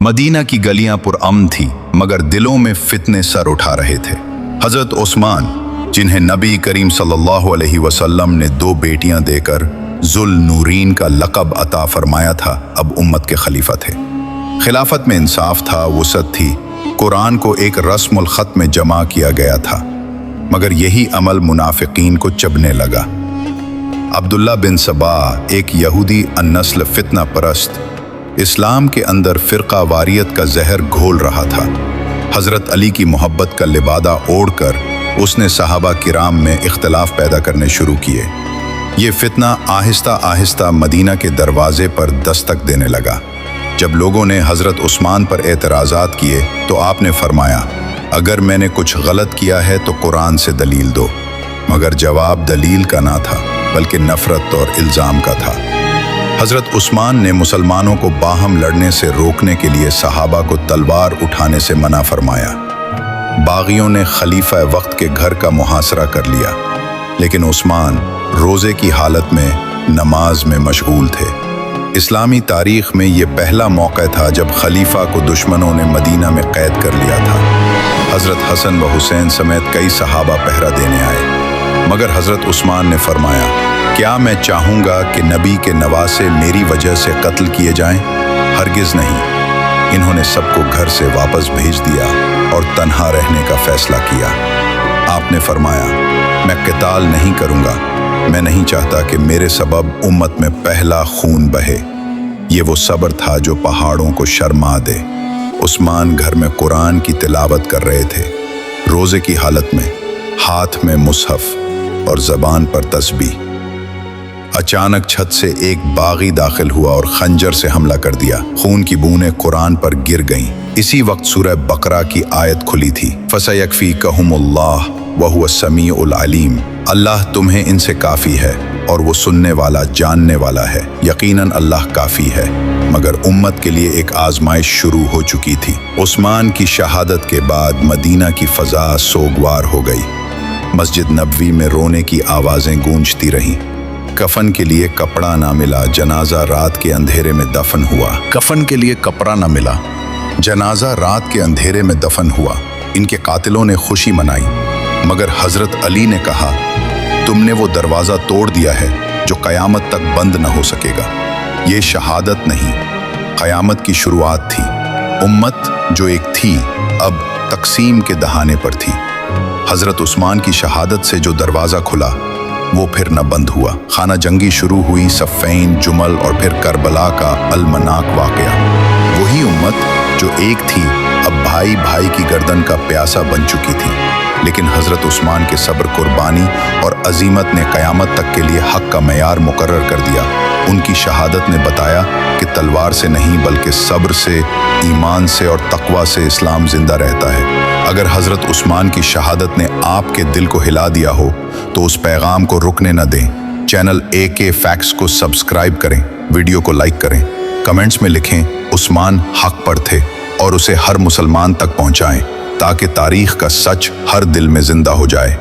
Medina की गलियां पुरअमन थी, मगर दिलों में फितने सर उठा रहे थे। हजरत उस्मान, जिन्हें नबी करीम सल्लल्लाहु अलैहि वसल्लम ने 2 बेटियां देकर जुल नूरीन का लक़ब अता फरमाया था, अब उम्मत के खलीफा थे। खिलाफत में इंसाफ था, वसअत थी, कुरान को एक रस्मुल ख़त में जमा किया गया था, मगर यही अमल मुनाफिकीन को चबने लगा। अब्दुल्ला बिन सबा, एक यहूदी अन्नस्ल फितना परस्त, इस्लाम के अंदर फ़िरका वारियत का जहर घोल रहा था। हज़रत अली की मोहब्बत का लिबादा ओढ़कर उसने सहाबा किराम में इख्तलाफ पैदा करने शुरू किए। ये फितना आहिस्ता आहिस्ता मदीना के दरवाजे पर दस्तक देने लगा। जब लोगों ने हज़रत उस्मान पर एतराज़ात किए तो आपने फरमाया, अगर मैंने कुछ गलत किया है तो कुरान से दलील दो। मगर जवाब दलील का ना था, बल्कि नफ़रत और इल्ज़ाम का था। हज़रत उस्मान ने मुसलमानों को बाहम लड़ने से रोकने के लिए सहाबा को तलवार उठाने से मना फरमाया। बागियों ने खलीफा वक्त के घर का मुहासरा कर लिया, लेकिन उस्मान रोज़े की हालत में नमाज में मशगूल थे। इस्लामी तारीख़ में ये पहला मौका था जब खलीफा को दुश्मनों ने मदीना में कैद कर लिया था। हज़रत हसन व हुसैन समेत कई सहाबा पहरा देने आए, मगर हज़रत उस्मान ने फरमाया, क्या मैं चाहूँगा कि नबी के नवासे मेरी वजह से कत्ल किए जाएं? हरगिज़ नहीं। इन्होंने सबको घर से वापस भेज दिया और तन्हा रहने का फैसला किया। आपने फरमाया, मैं क़िताल नहीं करूँगा, मैं नहीं चाहता कि मेरे सबब उम्मत में पहला खून बहे। ये वो सब्र था जो पहाड़ों को शर्मा दे। उस्मान घर में कुरान की तिलावत कर रहे थे, रोज़े की हालत में, हाथ में मुसहफ और ज़बान पर तस्बीह। अचानक छत से एक बागी दाखिल हुआ और खंजर से हमला कर दिया। खून की बूंदें कुरान पर गिर गईं। इसी वक्त सूरह बकरा की आयत खुली थी, फसयकफ़ीकहुमुल्लाह वहुव समीउल अलीम। अल्लाह तुम्हें इनसे काफ़ी है और वो सुनने वाला, जानने वाला है। यकीनन अल्लाह काफ़ी है। मगर उम्मत के लिए एक आजमाइश शुरू हो चुकी थी। उस्मान की शहादत के बाद मदीना की फ़ज़ा सोगवार हो गई। मस्जिद नबवी में रोने की आवाज़ें गूंजती रहीं। कफन के लिए कपड़ा ना मिला, जनाजा रात के अंधेरे में दफन हुआ। कफन के लिए कपड़ा ना मिला, जनाजा रात के अंधेरे में दफन हुआ। इनके कातिलों ने खुशी मनाई, मगर हज़रत अली ने कहा, तुमने वो दरवाज़ा तोड़ दिया है जो क़यामत तक बंद न हो सकेगा। ये शहादत नहीं, क़यामत की शुरुआत थी। उम्मत जो एक थी, अब तक़सीम के दहाने पर थी। हज़रत उस्मान की शहादत से जो दरवाज़ा खुला, वो फिर न बंद हुआ। खाना जंगी शुरू हुई, सफ़ैन, जुमल और फिर करबला का अलमनाक वाक़या। वही उम्मत जो एक थी, अब भाई भाई की गर्दन का प्यासा बन चुकी थी। लेकिन हज़रत उस्मान के सब्र, कुर्बानी और अज़ीमत ने क़यामत तक के लिए हक़ का मयार मुकर्रर कर दिया। उनकी शहादत ने बताया कि तलवार से नहीं, बल्कि सब्र से, ईमान से और तक़वा से इस्लाम ज़िंदा रहता है। अगर हज़रत उस्मान की शहादत ने आपके दिल को हिला दिया हो तो उस पैगाम को रुकने न दें। चैनल AK फैक्ट्स को सब्सक्राइब करें, वीडियो को लाइक करें, कमेंट्स में लिखें उस्मान हक़ पर थे और उसे हर मुसलमान तक पहुँचाएँ, ताकि तारीख़ का सच हर दिल में ज़िंदा हो जाए।